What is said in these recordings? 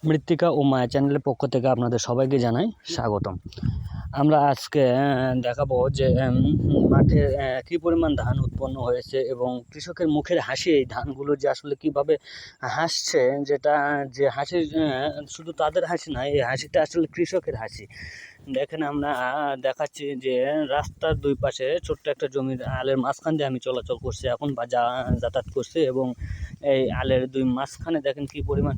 মৃত্তিকা ও মায়া চ্যানেলের পক্ষ থেকে আপনাদের সবাইকে জানাই স্বাগতম। আমরা আজকে দেখাবো যে মাঠে কী পরিমাণ ধান উৎপন্ন হয়েছে এবং কৃষকের মুখের হাসি, এই ধানগুলো যে আসলে কীভাবে হাসছে, যেটা যে হাসি শুধু তাদের হাসি নয়, এই হাসিটা আসলে কৃষকের হাসি। দেখেন আমরা দেখাচ্ছি যে রাস্তার দুই পাশে ছোট্ট একটা জমির আলের মাঝখান দিয়ে আমি চলাচল করছি এখন বা যাতায়াত করছি, এবং এই আলের দুই মাঝখানে দেখেন কী পরিমাণ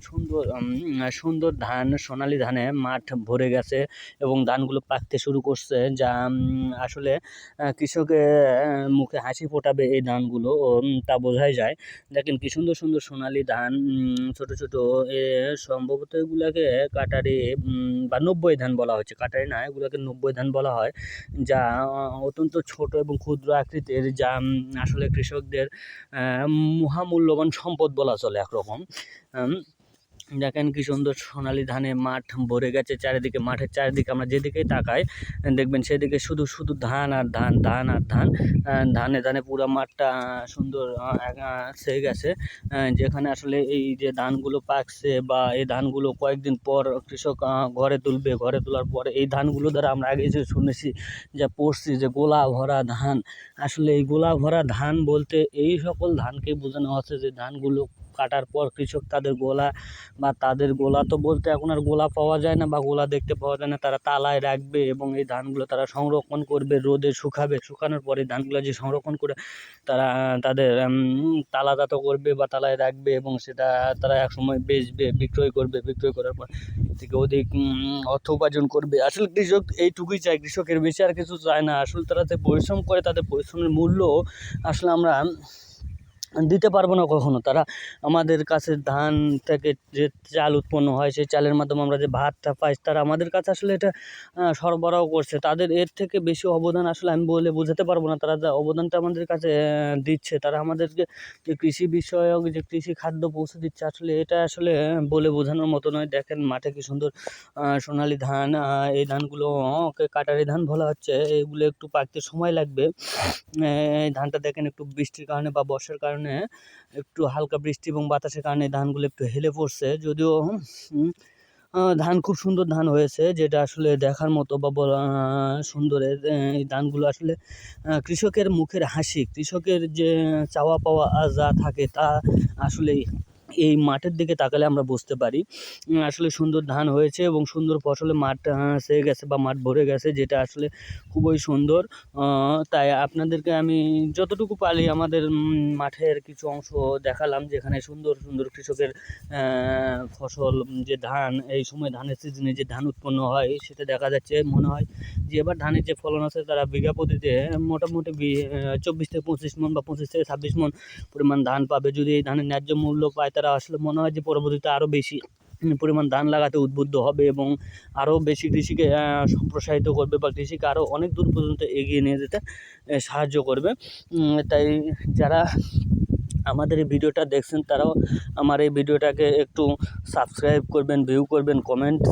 সুন্দর ধান, সোনালি ধানে মাঠ ভরে গেছে এবং ধানগুলো পাকতে শুরু করছে, যা আসলে কৃষকের মুখে হাসি ফোটাবে এই ধানগুলো, তা বোঝাই যায়। দেখেন কি সুন্দর সুন্দর সোনালি ধান, ছোট ছোট, সম্ভবত এগুলাকে কাটারি বা 90 ধান বলা হচ্ছে, কাটারি না, এগুলোকে 90 ধান বলা হয়, যা অত্যন্ত ছোট এবং ক্ষুদ্র আকৃতির, যা আসলে কৃষকদের মহামূল্যবান সম্পদ বলা চলে একরকম। দেখেন কি সুন্দর সোনালি ধানে মাঠ ভরে গেছে চারিদিকে। মাঠের চারিদিকে আমরা যেদিকেই তাকাই দেখবেন সেদিকে শুধু শুধু ধান আর ধান, ধান আর ধান, ধানে ধানে পুরো মাঠটা সুন্দর ছেয়ে গেছে, যেখানে আসলে এই যে ধানগুলো পাকছে বা এই ধানগুলো কয়েকদিন পর কৃষক ঘরে তুলবে। ঘরে তোলার পরে এই ধানগুলো দ্বারা আমরা আগে যে শুনেছি, যা পড়ছি, যে গোলা ভরা ধান, আসলে এই গোলা ভরা ধান বলতে এই সকল ধানকেই বোঝানো হচ্ছে যে ধানগুলো কাটার পর কৃষক তাদের গোলা বা তাদের গোলা, তো বলতে এখন আর গোলা পাওয়া যায় না বা গোলা দেখতে পাওয়া যায় না, তারা তালায় রাখবে এবং এই ধানগুলো তারা সংরক্ষণ করবে, রোদে শুকাবে। শুকানোর পরে ধানগুলো যে সংরক্ষণ করে তারা তাদের তালাজাত করবে বা তালায় রাখবে এবং সেটা তারা একসময় বেচবে, বিক্রয় করবে। বিক্রয় করার পর থেকে অধিক অর্থ উপার্জন করবে। আসলে কৃষক এইটুকুই চায়, কৃষকের বেশি আর কিছু চায় না। আসলে তারা যে পরিশ্রম করে, তাদের পরিশ্রমের মূল্য আসলে আমরা দিতে পারবো না কখনো। তারা আমাদের কাছে ধান থেকে যে চাল উৎপন্ন হয়, সেই চালের মাধ্যমে আমরা যে ভাতটা পাই, তারা আমাদের কাছে আসলে এটা সরবরাহ করছে। তাদের এর থেকে বেশি অবদান আসলে আমি বলে বোঝাতে পারবো না। তারা যা অবদানটা আমাদের কাছে দিচ্ছে, তারা আমাদেরকে যে কৃষি বিষয়ক যে কৃষি খাদ্য পৌঁছে দিচ্ছে, আসলে এটা আসলে বলে বোঝানোর মতো নয়। দেখেন মাঠে কি সুন্দর সোনালি ধান, এই ধানগুলো কাটারি ধান বলা হচ্ছে। এগুলো একটু পাকতে সময় লাগবে। এই ধানটা দেখেন একটু বৃষ্টির কারণে বা বর্ষার কারণে, একটু হালকা বৃষ্টি এবং বাতাসের কারণে ধানগুলো একটু হেলে পড়ছে। যদিও ধান খুব সুন্দর ধান হয়েছে, যেটা আসলে দেখার মতো বা সুন্দর। এই ধানগুলো আসলে কৃষকের মুখের হাসি, কৃষকের যে চাওয়া পাওয়া যা থাকে তা আসলে এই মাঠের দিকে তাকালে আমরা বুঝতে পারি। আসলে সুন্দর ধান হয়েছে এবং সুন্দর ফসলে মাঠ ছেয়ে গেছে বা মাঠ ভরে গেছে, যেটা আসলে খুবই সুন্দর। তাই আপনাদেরকে আমি যতটুকু পারি আমাদের মাঠের কিছু অংশ দেখালাম, যেখানে সুন্দর সুন্দর কৃষকের ফসল, যে ধান, এই সময় ধানের সিজনে যে ধান উৎপন্ন হয় সেটা দেখা যাচ্ছে। মনে হয় যে এবার ধানের যে ফলন আছে, তারা বিঘা প্রতিতে মোটামুটি 24 থেকে 25 মণ বা 25 থেকে 26 মণ পরিমাণ ধান পাবে। যদি এই ধানের ন্যায্য মূল্য পায়, তারা আসলে মনে হয় যে পরবর্তীতে আরও বেশি পরিমাণ ধান লাগাতে উদ্বুদ্ধ হবে এবং আরও বেশি কৃষিকে সম্প্রসারিত করবে বা কৃষিকে আরও অনেক দূর পর্যন্ত এগিয়ে নিয়ে যেতে সাহায্য করবে। তাই যারা আমাদের এই ভিডিওটা দেখছেন, তারাও আমার এই ভিডিওটাকে একটু সাবস্ক্রাইব করবেন, ভিউ করবেন, কমেন্ট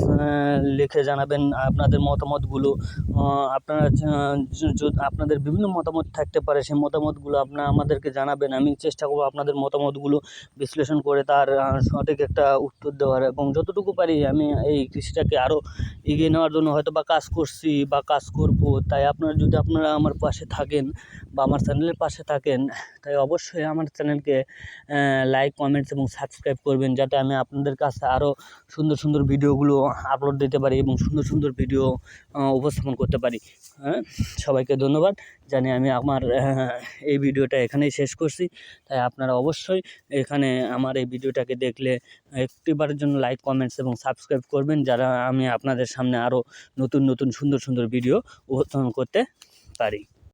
লিখে জানাবেন আপনাদের মতামতগুলো। আপনারা আপনাদের বিভিন্ন মতামত থাকতে পারে, সেই মতামতগুলো আপনারা আমাদেরকে জানাবেন। আমি চেষ্টা করব আপনাদের মতামতগুলো বিশ্লেষণ করে তার সঠিক একটা উত্তর দেওয়ার, এবং যতটুকু পারি আমি এই কৃষিটাকে আরও এগিয়ে নেওয়ার জন্য হয়তো বা কাজ করছি বা কাজ করব। তাই আপনারা আমার পাশে থাকেন বা আমার চ্যানেলের পাশে থাকেন, তাই অবশ্যই আমার চ্যানেলকে লাইক, কমেন্টস এবং সাবস্ক্রাইব করবেন, যাতে আমি আপনাদের কাছে আরও সুন্দর সুন্দর ভিডিওগুলো আপলোড দিতে পারি এবং সুন্দর সুন্দর ভিডিও উপস্থাপন করতে পারি। সবাইকে ধন্যবাদ জানিয়ে আমি আমার এই ভিডিওটা এখানেই শেষ করছি। তাই আপনারা অবশ্যই এখানে আমার এই ভিডিওটাকে দেখলে একটিবারের জন্য লাইক, কমেন্টস এবং সাবস্ক্রাইব করবেন, যারা আমি আপনাদের সামনে আরও নতুন নতুন সুন্দর সুন্দর ভিডিও উপস্থাপন করতে পারি।